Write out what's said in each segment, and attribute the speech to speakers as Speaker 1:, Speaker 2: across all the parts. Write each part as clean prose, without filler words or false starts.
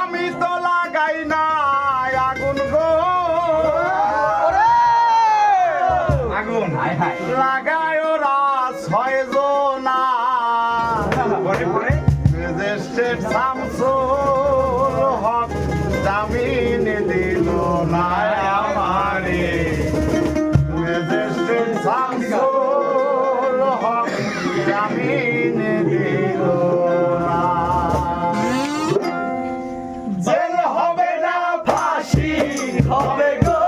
Speaker 1: আমি তো লাগাই না আগুন গো, আগুন লাগায় ওরা 6 জনা। ম্যাজিস্ট্রেট শামসুল হক জামিন দিল না আমারে, ম্যাজিস্ট্রেট শামসুল হক জামিন দিল না। জেল হবে না ফাঁসি হবে গো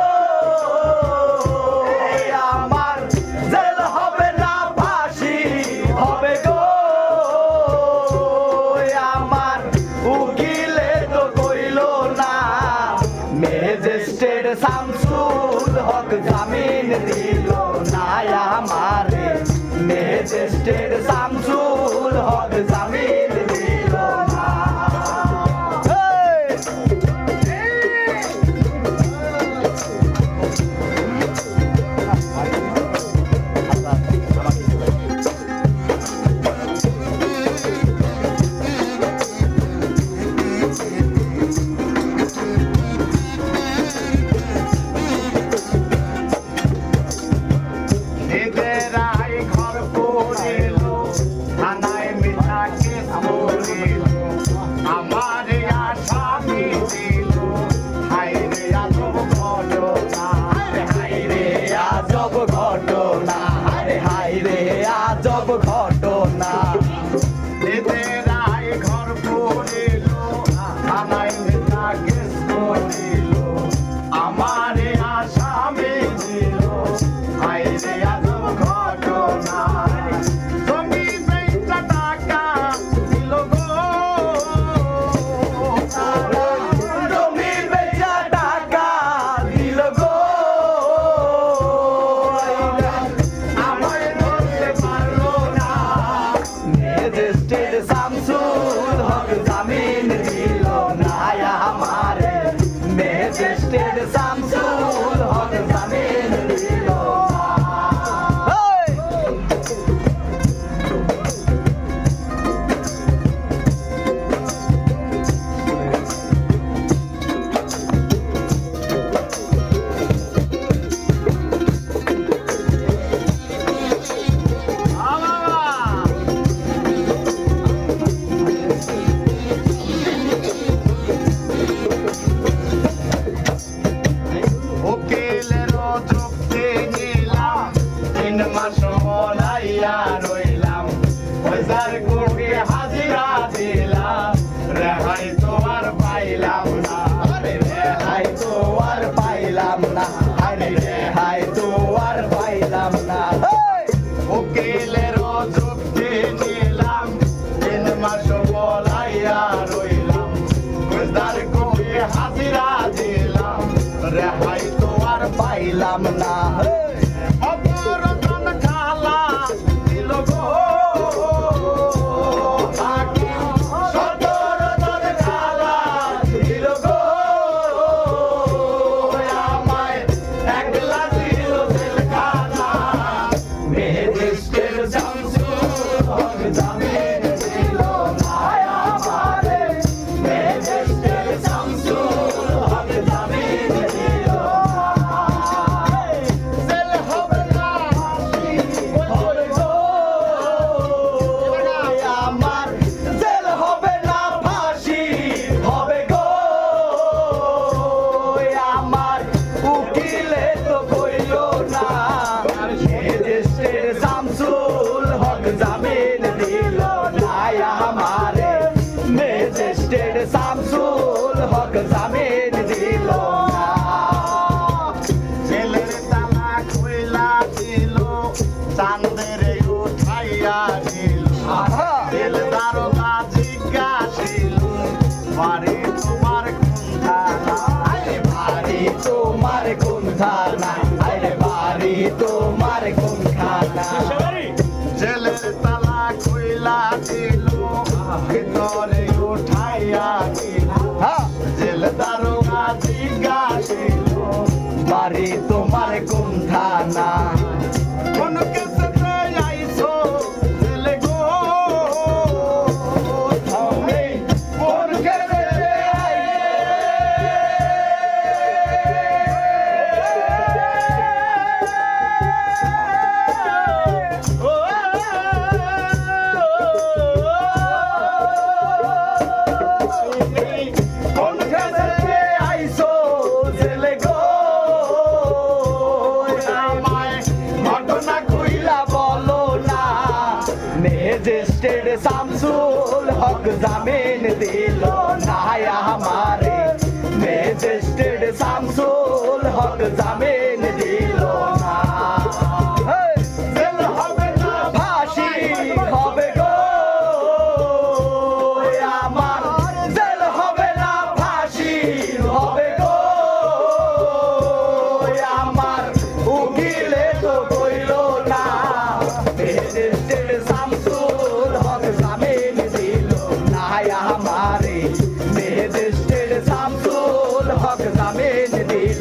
Speaker 1: আমার, জেল হবে না ফাঁসি হবে গো আমার, উকিলে তো কইল না ম্যাজিস্ট্রেট শামসুল হক জামিন দিল না আমারে, ম্যাজিস্ট্রেট শামসুল হক জামিন দিল না। নিজেরাই ঘর করিল, থানায় মিথ্যা কেস করিল, আমার আসামি দিল, হায়রে আজব ঘটনা, হায়রে আজব ঘটনা, হায়রে আজব ঘটনা। নিজেরাই ঘর করিল, থানায় মিথ্যা কেস করিল, আমার আসামি দিল, হায়রে আজব ঘটনা। জমি বেচা টাকা দিল গো, জমি বেচা টাকা দিল গো, আমায় ধরতে পারলো না ম্যাজিস্ট্রেট শামসুল হক জামিন দিল না আমারে, ম্যাজিস্ট্রেট শামসুল হক জামিন দিল না। উকিলের যুক্তি নিলাম, 3 মাস বলাইয়া রইলাম, 1000 কোটি হাজিরা দিলাম, রেহাই তো আর পাইলাম না, রেহাই তো আর পাইলাম না, রেহাই তো আর পাইলাম না। উকিলের যুক্তি নিলাম, 3 মাস বলাইয়া রইলাম, 1000 কোটি হাজিরা দিলাম, রেহাই তো আর পাইলাম না। অপরতন খালা দিল গো, সতরতন খালা দিল গো আমায়, একলা দিল জেলখানা, ম্যাজিস্ট্রেট শামসুল হক জামিন দিল না আমারে, ম্যাজিস্ট্রেট শামসুল হক জামিন দিল না। জেল হবে না হবে গো আমার, জেল হবে না ফাঁসি হবে গো আমার, উকিলে তো কইল না ম্যাজিস্ট্রেট শামসুল হক জামিন দিল না আমারে, ম্যাজিস্ট্রেট শামসুল হক জামিন দিল না। জেলের তালা খুইলা দিল, চাঁদের উঠাইয়া দিল, জেল দারোগা জিজ্ঞাসিল, বাড়ি তোমার কোন থানা, বাড়ি তোমার কোন থানা, বাড়ি তোমার কোন থানা। জেলের তালা খুইলা দিল, ভিতরে উঠাইয়া দিল, জেল দারোগা শামসুল হক জামিন দিল না আমারে ম্যাজিস্ট্রেট শামসুল হক জামিন দিল না জেল হবে না ফাঁসি হবে গো আমার জেল হবে না ফাঁসি হবে গো আমার উকিলে তো কইল না ম্যাজিস্ট্রেট শামসুল হক জামিন দিল না আমারে ম্যাজিস্ট্রেট শামসুল হক জামিন দিল